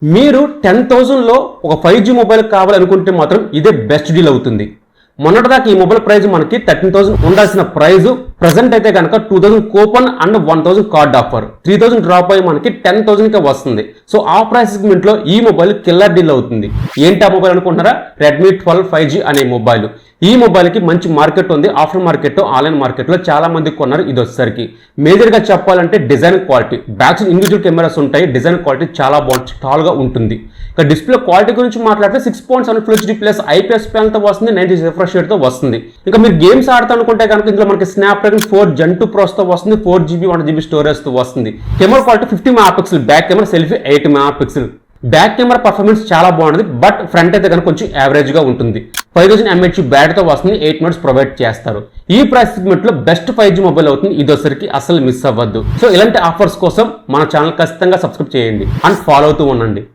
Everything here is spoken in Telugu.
మీరు 10,000లో ఒక 5G మొబైల్ కావాలనుకుంటే మాత్రం ఇదే బెస్ట్ డీల్ అవుతుంది. మొన్నటిదాకా ఈ మొబైల్ ప్రైస్ మనకి 13,000 ఉండాల్సిన ప్రైస్ ప్రెసెంట్ అయితే కనుక 2,000 coupon and 1,000 card offer 3,000 drop అయ్యి మనకి 10,000కే వస్తుంది. సో ఆ ప్రైస్ సెగ్మెంట్ లో ఈ మొబైల్ కిల్లర్ డీల్ అవుతుంది. ఏంటి ఆ మొబైల్ అనుకుంటున్నారా? Redmi 12 5G అనే మొబైల్. ఈ మొబైల్ కి మంచి మార్కెట్ ఉంది. ఆఫ్టర్ మార్కెట్ ఆన్లైన్ మార్కెట్ లో చాలా మంది కొన్నారు. ఇది వచ్చేసరికి మేజర్ గా చెప్పాలంటే design quality, back individual cameras ఉంటాయి. డిజైన్ క్వాలిటీ చాలా బాగుంది, టాల్ గా ఉంటుంది. ఇక డిస్ప్లే క్వాలిటీ గురించి మాట్లాడితే 6.7 Full HD plus IPS panel తో వస్తుంది, 90 రిఫ్రెష్ రేట్ తో వస్తుంది. ఇంకా మీరు గేమ్స్ ఆడుతా అనుకుంటే కనుక ఇందులో మనకి స్నాప్డ్రాగన్ 4 Gen 2 Pro తో వస్తుంది, 4GB 1GB స్టోరేజ్ తో వస్తుంది. Camera quality 50 megapixel, back camera selfie 8 megapixel. Back camera performance చాలా బాగుంటుంది, బట్ ఫ్రంట్ అయితే కనుక కొంచెం యావరేజ్ గా ఉంటుంది. 5000 mAh బ్యాటరీ తో వస్తుంది, 8 మినిట్స్ ప్రొవైడ్ చేస్తారు. ఈ ప్రైస్ సెగ్మెంట్ లో బెస్ట్ 5G మొబైల్ అవుతుంది. ఇది వచ్చరికి అసలు మిస్ అవ్వద్దు. సో ఇలాంటి ఆఫర్స్ కోసం మన ఛానల్ ఖచ్చితంగా సబ్స్క్రైబ్ చేయండి అండ్ ఫాలో అవుతూ ఉండండి.